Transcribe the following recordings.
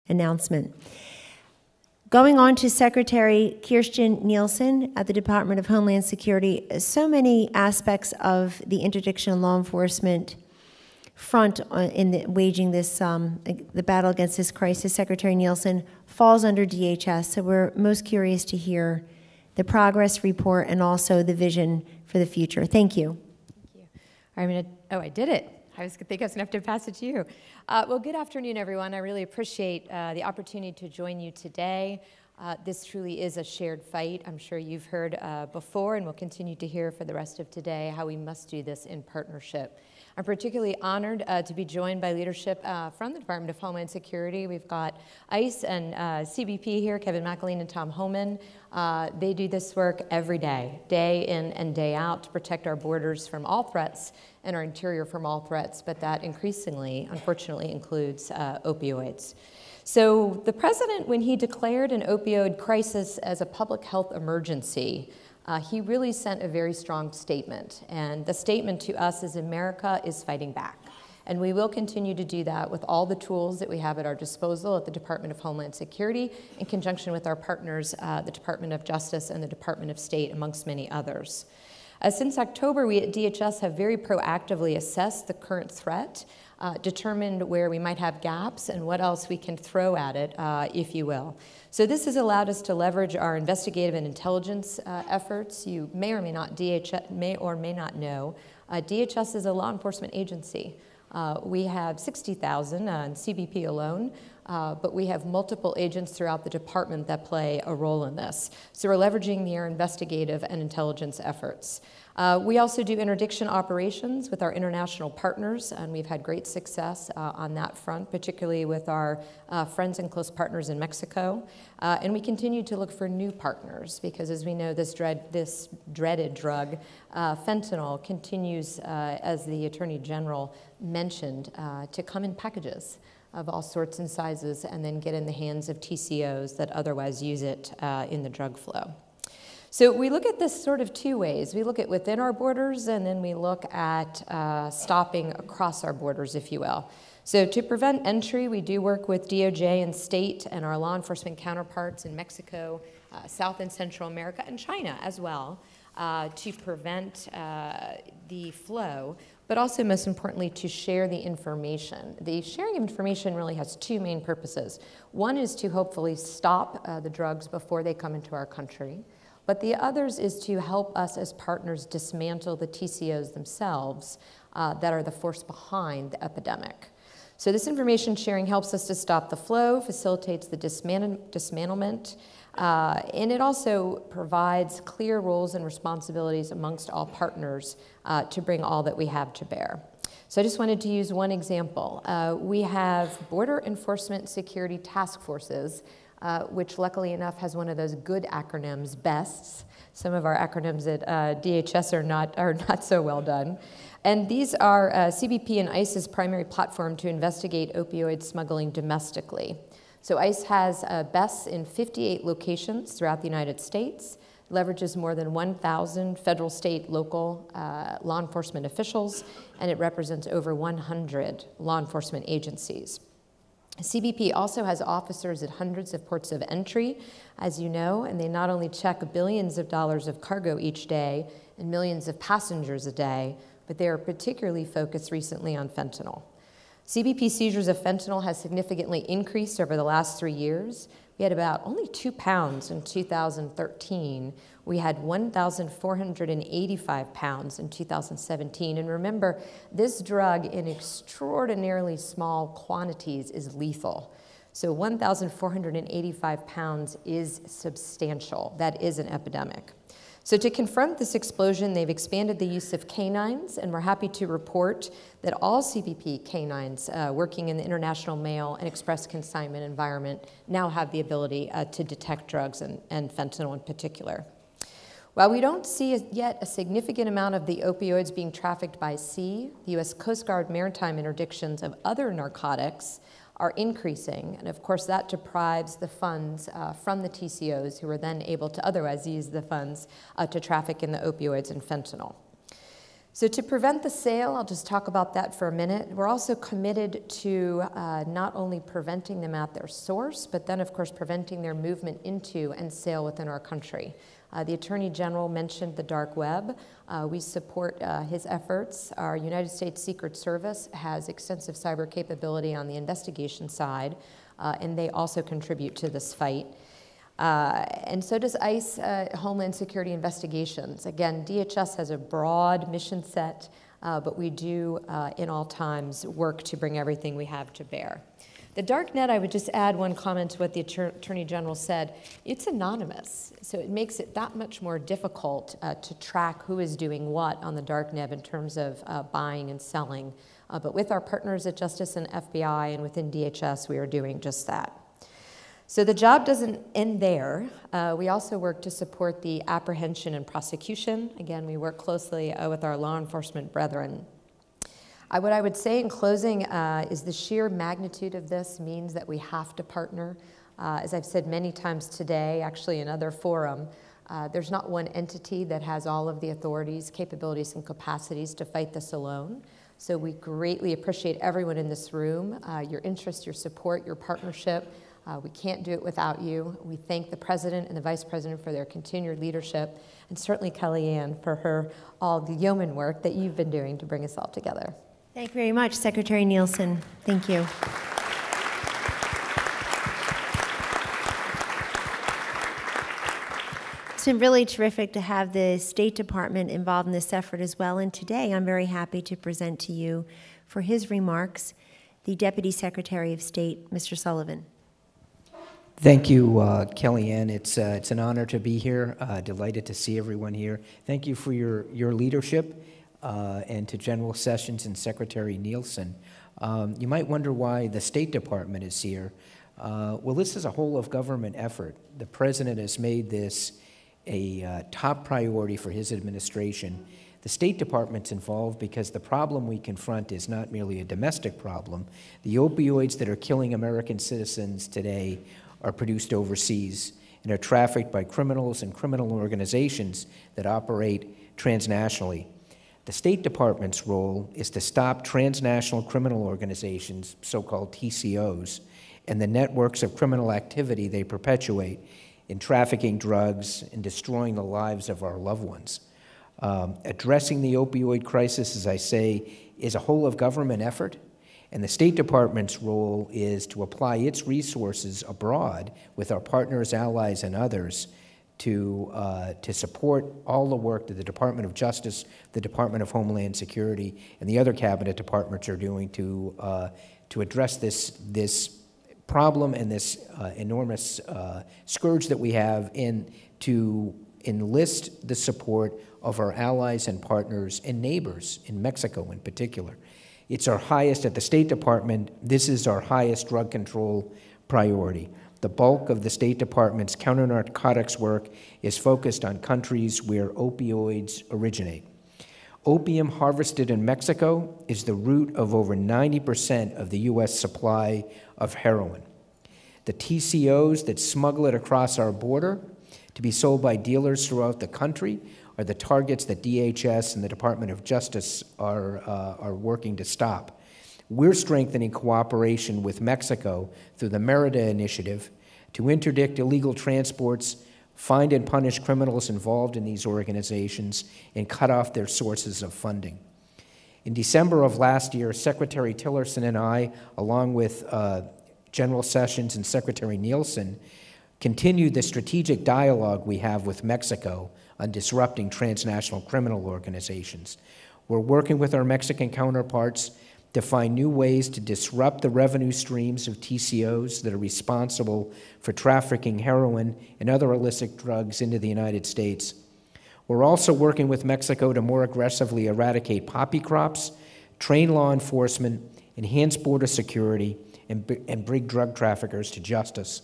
announcement. Going on to Secretary Kirstjen Nielsen at the Department of Homeland Security, so many aspects of the interdiction of law enforcement front in waging this, the battle against this crisis, Secretary Nielsen, falls under DHS. So we're most curious to hear the progress report and also the vision for the future. Thank you. Thank you. I did it. I think I was going to have to pass it to you. Well, good afternoon, everyone. I really appreciate the opportunity to join you today. This truly is a shared fight. I'm sure you've heard before and will continue to hear for the rest of today how we must do this in partnership. I'm particularly honored to be joined by leadership from the Department of Homeland Security. We've got ICE and CBP here, Kevin McAleen and Tom Homan. They do this work every day, day in and day out, to protect our borders from all threats and our interior from all threats, but that increasingly, unfortunately, includes opioids. So the president, when he declared an opioid crisis as a public health emergency, he really sent a very strong statement. And the statement to us is America is fighting back. And we will continue to do that with all the tools that we have at our disposal at the Department of Homeland Security in conjunction with our partners, the Department of Justice and the Department of State, amongst many others. Since October, we at DHS have very proactively assessed the current threat, determined where we might have gaps and what else we can throw at it, if you will. So this has allowed us to leverage our investigative and intelligence efforts. You may or may not, DHS may or may not know, DHS is a law enforcement agency. We have 60,000 in CBP alone, but we have multiple agents throughout the department that play a role in this. So we're leveraging their investigative and intelligence efforts. We also do interdiction operations with our international partners, and we've had great success on that front, particularly with our friends and close partners in Mexico. And we continue to look for new partners because, as we know, this dreaded drug, fentanyl, continues, as the Attorney General mentioned, to come in packages of all sorts and sizes and then get in the hands of TCOs that otherwise use it in the drug flow. So we look at this sort of two ways. We look at within our borders, and then we look at stopping across our borders, if you will. So to prevent entry, we do work with DOJ and state and our law enforcement counterparts in Mexico, South and Central America, and China as well, to prevent the flow, but also, most importantly, to share the information. The sharing of information really has two main purposes. One is to hopefully stop the drugs before they come into our country. But the others is to help us as partners dismantle the TCOs themselves that are the force behind the epidemic. So this information sharing helps us to stop the flow, facilitates the dismantlement, and it also provides clear roles and responsibilities amongst all partners to bring all that we have to bear. So I just wanted to use one example. We have Border Enforcement Security Task Forces, which luckily enough has one of those good acronyms, BESTs. Some of our acronyms at DHS are not so well done. And these are CBP and ICE's primary platform to investigate opioid smuggling domestically. So ICE has BESTs in 58 locations throughout the United States, leverages more than 1,000 federal, state, local law enforcement officials, and it represents over 100 law enforcement agencies. CBP also has officers at hundreds of ports of entry, as you know, and they not only check billions of dollars of cargo each day and millions of passengers a day, but they are particularly focused recently on fentanyl. CBP seizures of fentanyl has significantly increased over the last 3 years. We had about only 2 pounds in 2013. We had 1,485 pounds in 2017. And remember, this drug in extraordinarily small quantities is lethal. So 1,485 pounds is substantial. That is an epidemic. So to confront this explosion, they've expanded the use of canines, and we're happy to report that all CBP canines working in the international mail and express consignment environment now have the ability to detect drugs and fentanyl in particular. While we don't see yet a significant amount of the opioids being trafficked by sea, the U.S. Coast Guard maritime interdictions of other narcotics are increasing, and of course that deprives the funds from the TCOs, who are then able to otherwise use the funds to traffic in the opioids and fentanyl. So to prevent the sale, I'll just talk about that for a minute. We're also committed to not only preventing them at their source, but then of course preventing their movement into and sale within our country. The Attorney General mentioned the dark web. We support his efforts. Our United States Secret Service has extensive cyber capability on the investigation side, and they also contribute to this fight. And so does ICE Homeland Security Investigations. Again, DHS has a broad mission set, but we do in all times work to bring everything we have to bear. The dark net, I would just add one comment to what the Attorney General said. It's anonymous, so it makes it that much more difficult to track who is doing what on the dark net in terms of buying and selling. But with our partners at Justice and FBI and within DHS, we are doing just that. So the job doesn't end there. We also work to support the apprehension and prosecution. Again, we work closely with our law enforcement brethren. What I would say in closing is the sheer magnitude of this means that we have to partner. As I've said many times today, actually in other forum, there's not one entity that has all of the authorities, capabilities, and capacities to fight this alone. So we greatly appreciate everyone in this room, your interest, your support, your partnership. We can't do it without you. We thank the President and the Vice President for their continued leadership, and certainly Kellyanne for all the yeoman work that you've been doing to bring us all together. Thank you very much, Secretary Nielsen. Thank you. It's been really terrific to have the State Department involved in this effort as well, and today I'm very happy to present to you for his remarks the Deputy Secretary of State, Mr. Sullivan. Thank you, Kellyanne. It's an honor to be here. Delighted to see everyone here. Thank you for your leadership, and to General Sessions and Secretary Nielsen. You might wonder why the State Department is here. Well, this is a whole-of-government effort. The President has made this a top priority for his administration. The State Department's involved because the problem we confront is not merely a domestic problem. The opioids that are killing American citizens today are produced overseas and are trafficked by criminals and criminal organizations that operate transnationally. The State Department's role is to stop transnational criminal organizations, so-called TCOs, and the networks of criminal activity they perpetuate in trafficking drugs and destroying the lives of our loved ones. Addressing the opioid crisis, as I say, is a whole-of-government effort. And the State Department's role is to apply its resources abroad with our partners, allies, and others to support all the work that the Department of Justice, the Department of Homeland Security, and the other cabinet departments are doing to address this problem and this enormous scourge that we have, and to enlist the support of our allies and partners and neighbors in Mexico in particular. It's our highest, at the State Department, this is our highest drug control priority. The bulk of the State Department's counter-narcotics work is focused on countries where opioids originate. Opium harvested in Mexico is the root of over 90% of the U.S. supply of heroin. The TCOs that smuggle it across our border to be sold by dealers throughout the country are the targets that DHS and the Department of Justice are working to stop. We're strengthening cooperation with Mexico through the Merida Initiative to interdict illegal transports, find and punish criminals involved in these organizations, and cut off their sources of funding. In December of last year, Secretary Tillerson and I, along with General Sessions and Secretary Nielsen, continued the strategic dialogue we have with Mexico on disrupting transnational criminal organizations. We're working with our Mexican counterparts to find new ways to disrupt the revenue streams of TCOs that are responsible for trafficking heroin and other illicit drugs into the United States. We're also working with Mexico to more aggressively eradicate poppy crops, train law enforcement, enhance border security, and bring drug traffickers to justice.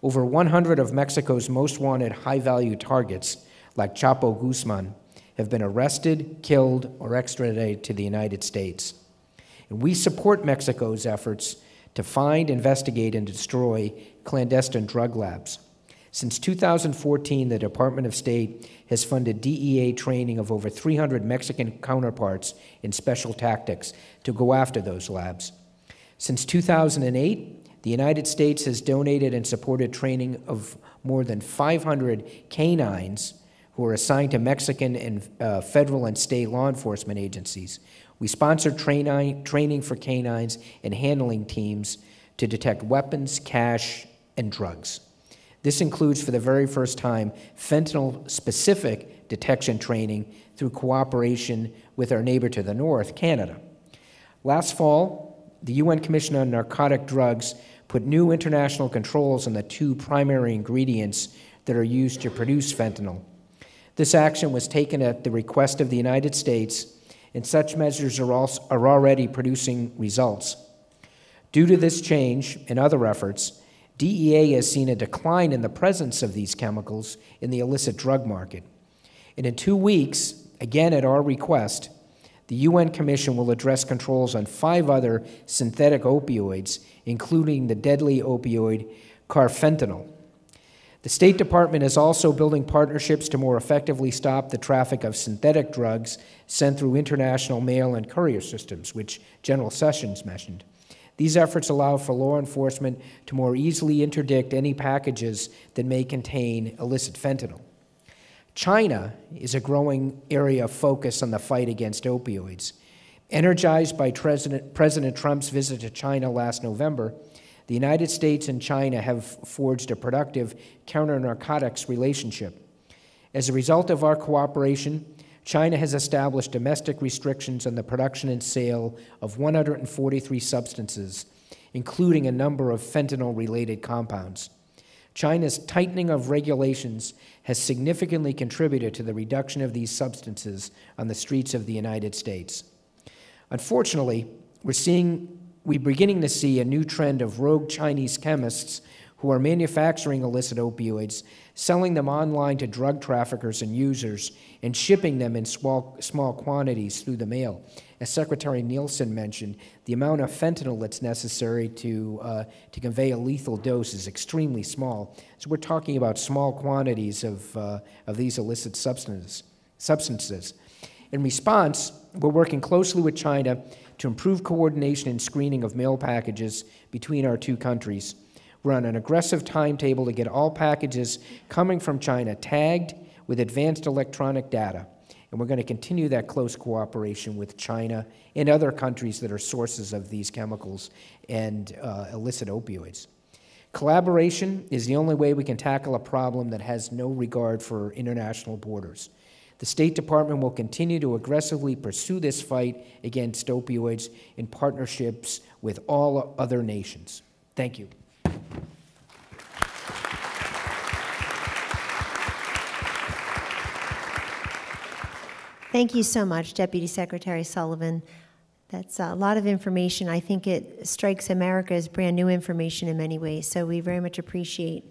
Over 100 of Mexico's most wanted high-value targets, like Chapo Guzman, have been arrested, killed, or extradited to the United States. And we support Mexico's efforts to find, investigate, and destroy clandestine drug labs. Since 2014, the Department of State has funded DEA training of over 300 Mexican counterparts in special tactics to go after those labs. Since 2008, the United States has donated and supported training of more than 500 canines who are assigned to Mexican and federal and state law enforcement agencies. We sponsored training for canines and handling teams to detect weapons, cash, and drugs. This includes, for the very first time, fentanyl-specific detection training through cooperation with our neighbor to the north, Canada. Last fall, the UN Commission on Narcotic Drugs put new international controls on the 2 primary ingredients that are used to produce fentanyl. This action was taken at the request of the United States, and such measures are already producing results. Due to this change and other efforts, DEA has seen a decline in the presence of these chemicals in the illicit drug market. And in 2 weeks, again at our request, the UN Commission will address controls on 5 other synthetic opioids, including the deadly opioid carfentanil. The State Department is also building partnerships to more effectively stop the traffic of synthetic drugs sent through international mail and courier systems, which General Sessions mentioned. These efforts allow for law enforcement to more easily interdict any packages that may contain illicit fentanyl. China is a growing area of focus on the fight against opioids. Energized by President Trump's visit to China last November, the United States and China have forged a productive counter-narcotics relationship. As a result of our cooperation, China has established domestic restrictions on the production and sale of 143 substances, including a number of fentanyl-related compounds. China's tightening of regulations has significantly contributed to the reduction of these substances on the streets of the United States. Unfortunately, we're beginning to see a new trend of rogue Chinese chemists who are manufacturing illicit opioids, selling them online to drug traffickers and users, and shipping them in small quantities through the mail. As Secretary Nielsen mentioned, the amount of fentanyl that's necessary to convey a lethal dose is extremely small. So we're talking about small quantities of these illicit substances. In response, we're working closely with China to improve coordination and screening of mail packages between our 2 countries. We're on an aggressive timetable to get all packages coming from China tagged with advanced electronic data, and we're going to continue that close cooperation with China and other countries that are sources of these chemicals and illicit opioids. Collaboration is the only way we can tackle a problem that has no regard for international borders. The State Department will continue to aggressively pursue this fight against opioids in partnerships with all other nations. Thank you. Thank you so much, Deputy Secretary Sullivan. That's a lot of information. I think it strikes America as brand new information in many ways, so we very much appreciate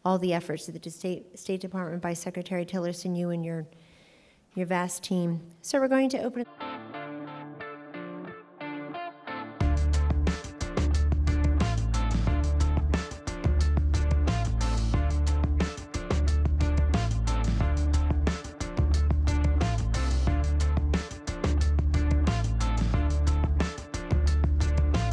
all the efforts of the State Department by Secretary Tillerson, you and your vast team. So we're going to open it.